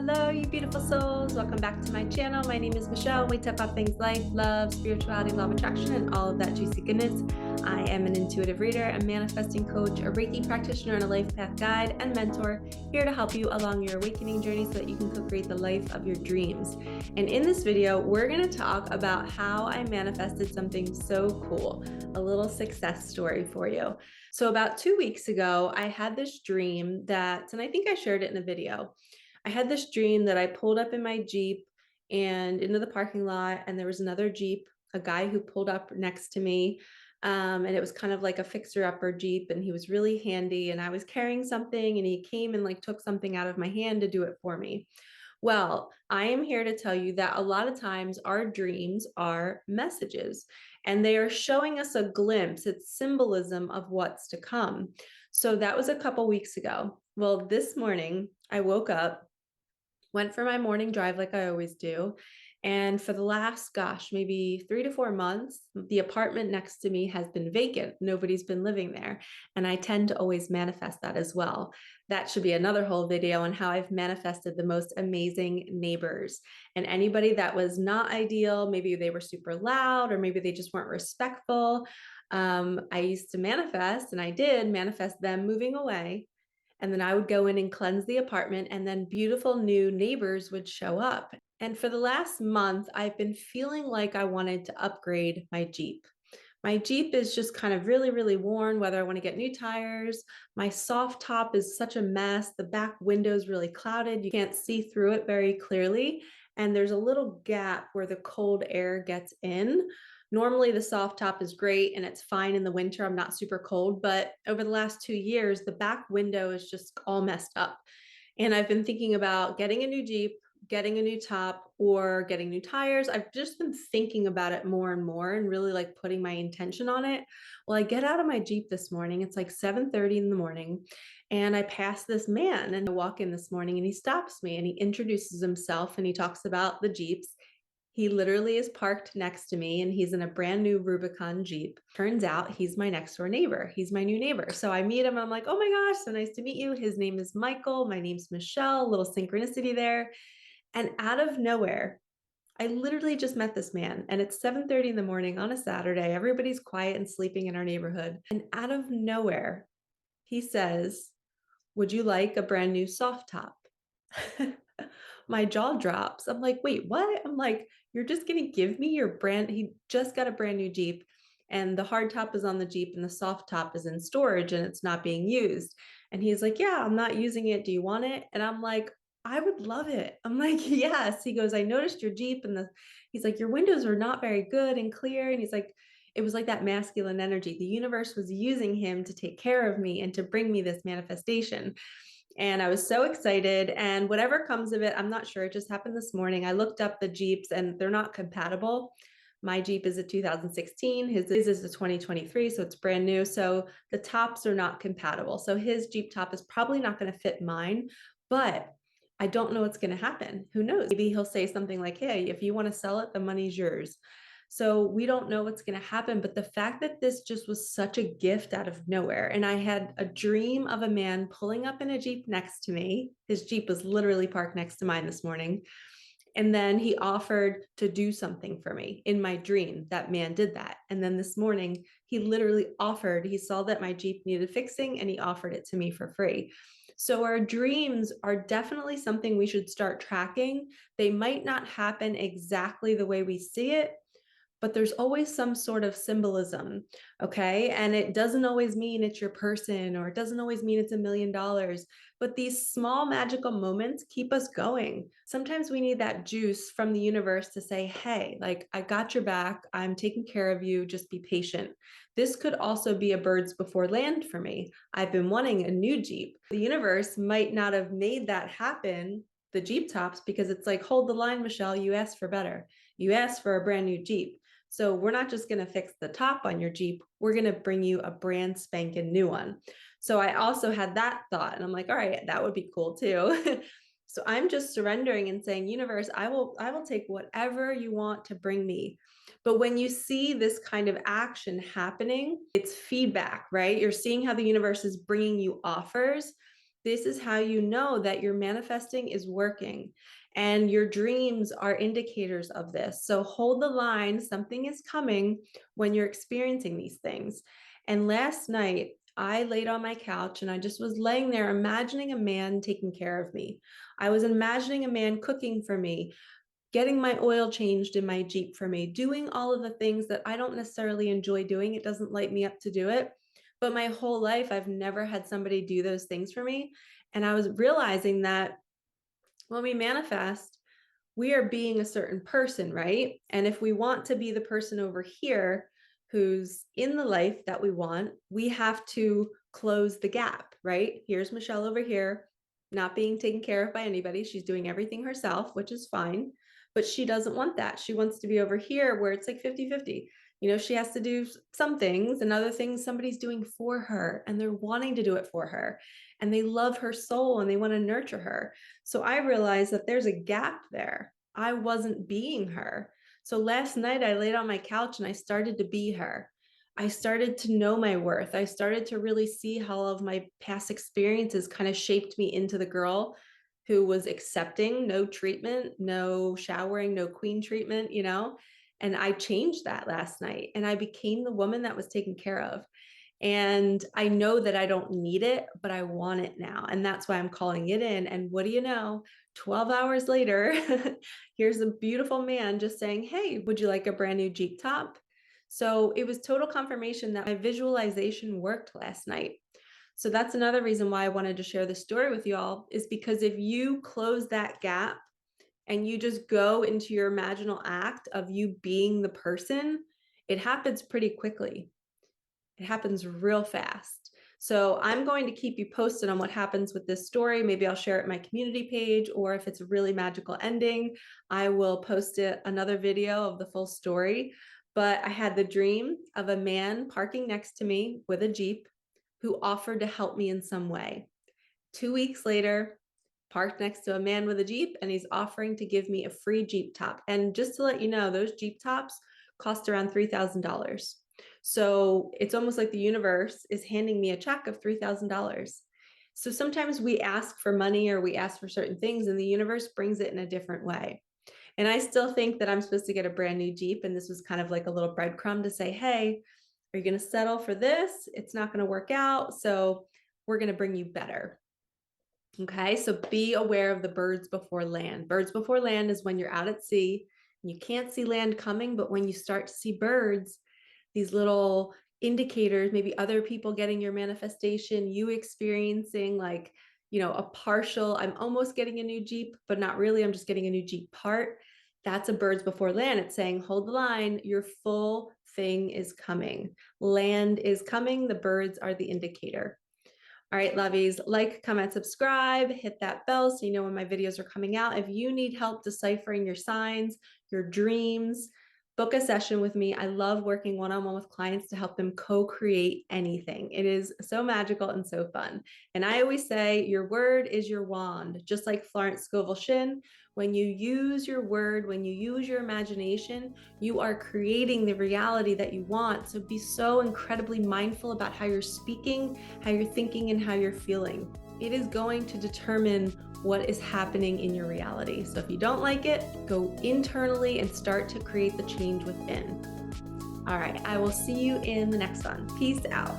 Hello, you beautiful souls. Welcome back to my channel. My name is Michelle. We talk about things life, love, spirituality, law of attraction, and all of that juicy goodness. I am an intuitive reader, a manifesting coach, a Reiki practitioner, and a life path guide and mentor, here to help you along your awakening journey so that you can co-create the life of your dreams. And in this video, we're going to talk about how I manifested something so cool, a little success story for you. So about 2 weeks ago, I had this dream and I think I shared it in a video. I had this dream that I pulled up in my Jeep and into the parking lot, and there was another Jeep, a guy who pulled up next to me. And it was kind of like a fixer-upper Jeep, and he was really handy, and I was carrying something, and he came and like took something out of my hand to do it for me. Well, I am here to tell you that a lot of times our dreams are messages, and they are showing us a glimpse. It's symbolism of what's to come. So that was a couple weeks ago. Well, this morning I woke up, went for my morning drive like I always do. And for the last, maybe 3 to 4 months, the apartment next to me has been vacant. Nobody's been living there. And I tend to always manifest that as well. That should be another whole video on how I've manifested the most amazing neighbors. And anybody that was not ideal, maybe they were super loud, or maybe they just weren't respectful. I used to manifest, and I did manifest them moving away. And then I would go in and cleanse the apartment, and then beautiful new neighbors would show up. And for the last month, I've been feeling like I wanted to upgrade my Jeep. My Jeep is just kind of really, really worn, whether I want to get new tires. My soft top is such a mess. The back window is really clouded. You can't see through it very clearly. And there's a little gap where the cold air gets in. Normally the soft top is great and it's fine in the winter. I'm not super cold, but over the last 2 years, the back window is just all messed up. And I've been thinking about getting a new Jeep, getting a new top, or getting new tires. I've just been thinking about it more and more and really like putting my intention on it. Well, I get out of my Jeep this morning. It's like 7:30 in the morning. And I pass this man, and I walk in this morning, and he stops me and he introduces himself and he talks about the Jeeps. He literally is parked next to me, and he's in a brand new Rubicon Jeep. Turns out he's my next door neighbor. He's my new neighbor. So I meet him and I'm like, oh my gosh, so nice to meet you. His name is Michael. My name's Michelle. A little synchronicity there. And out of nowhere, I literally just met this man, and it's 7:30 in the morning on a Saturday. Everybody's quiet and sleeping in our neighborhood. And out of nowhere, he says, would you like a brand new soft top? My jaw drops. I'm like, wait, what? I'm like, you're just going to give me your brand. He just got a brand new Jeep, and the hard top is on the Jeep and the soft top is in storage and it's not being used. And he's like, yeah, I'm not using it. Do you want it? And I'm like, I would love it. I'm like, yes. He goes, I noticed your Jeep, and he's like, your windows are not very good and clear. And he's like, it was like that masculine energy. The universe was using him to take care of me and to bring me this manifestation. And I was so excited. And whatever comes of it, I'm not sure. It just happened this morning. I looked up the Jeeps and they're not compatible. My Jeep is a 2016. His is a 2023, so it's brand new. So the tops are not compatible. So his Jeep top is probably not going to fit mine, but I don't know what's going to happen. Who knows? Maybe he'll say something like, hey, if you want to sell it, the money's yours. So we don't know what's going to happen. But the fact that this just was such a gift out of nowhere. And I had a dream of a man pulling up in a Jeep next to me. His Jeep was literally parked next to mine this morning. And then he offered to do something for me in my dream. That man did that. And then this morning, he literally offered, he saw that my Jeep needed fixing and he offered it to me for free. So our dreams are definitely something we should start tracking. They might not happen exactly the way we see it, but there's always some sort of symbolism, okay? And it doesn't always mean it's your person, or it doesn't always mean it's $1,000,000, but these small magical moments keep us going. Sometimes we need that juice from the universe to say, hey, like, I got your back, I'm taking care of you, just be patient. This could also be a birds before land for me. I've been wanting a new Jeep. The universe might not have made that happen, the Jeep tops, because it's like, hold the line, Michelle, you asked for better. You asked for a brand new Jeep. So we're not just going to fix the top on your Jeep. We're going to bring you a brand spanking new one. So I also had that thought, and I'm like, all right, that would be cool too. So I'm just surrendering and saying, universe, I will take whatever you want to bring me. But when you see this kind of action happening, it's feedback, right? You're seeing how the universe is bringing you offers. This is how you know that your manifesting is working, and your dreams are indicators of this. So hold the line. Something is coming when you're experiencing these things. And last night, I laid on my couch and I just was laying there imagining a man taking care of me. I was imagining a man cooking for me, getting my oil changed in my Jeep for me, doing all of the things that I don't necessarily enjoy doing. It doesn't light me up to do it. But my whole life, I've never had somebody do those things for me. And I was realizing that when we manifest, we are being a certain person, right? And if we want to be the person over here who's in the life that we want, we have to close the gap, right? Here's Michelle over here, not being taken care of by anybody. She's doing everything herself, which is fine. But she doesn't want that. She wants to be over here where it's like 50-50. You know, she has to do some things, and other things somebody's doing for her, and they're wanting to do it for her. And they love her soul and they want to nurture her. So I realized that there's a gap there. I wasn't being her. So last night I laid on my couch and I started to be her. I started to know my worth. I started to really see how all of my past experiences kind of shaped me into the girl who was accepting no treatment, no showering, no queen treatment, you know? And I changed that last night and I became the woman that was taken care of. And I know that I don't need it, but I want it now. And that's why I'm calling it in. And what do you know? 12 hours later, here's a beautiful man just saying, hey, would you like a brand new Jeep top? So it was total confirmation that my visualization worked last night. So that's another reason why I wanted to share this story with you all, is because if you close that gap and you just go into your imaginal act of you being the person, it happens pretty quickly. It happens real fast. So I'm going to keep you posted on what happens with this story. Maybe I'll share it in my community page, or if it's a really magical ending, I will post another video of the full story. But I had the dream of a man parking next to me with a Jeep who offered to help me in some way. 2 weeks later, parked next to a man with a Jeep, and he's offering to give me a free Jeep top. And just to let you know, those Jeep tops cost around $3,000. So it's almost like the universe is handing me a check of $3,000. So sometimes we ask for money or we ask for certain things, and the universe brings it in a different way. And I still think that I'm supposed to get a brand new Jeep. And this was kind of like a little breadcrumb to say, hey, are you going to settle for this? It's not going to work out. So we're going to bring you better. Okay, so be aware of the birds before land. Birds before land is when you're out at sea and you can't see land coming, but when you start to see birds, these little indicators, maybe other people getting your manifestation, you experiencing like, you know, a partial, I'm almost getting a new Jeep, but not really, I'm just getting a new Jeep part. That's a birds before land. It's saying, hold the line, your full thing is coming. Land is coming, the birds are the indicator. All right, lovies, like, comment, subscribe, hit that bell so you know when my videos are coming out. If you need help deciphering your signs, your dreams, book a session with me. I love working one-on-one with clients to help them co-create anything. It is so magical and so fun. And I always say your word is your wand, just like Florence Scovel Shinn. When you use your word, when you use your imagination, you are creating the reality that you want. So be so incredibly mindful about how you're speaking, how you're thinking, and how you're feeling. It is going to determine what is happening in your reality. So if you don't like it, go internally and start to create the change within. All right, I will see you in the next one. Peace out.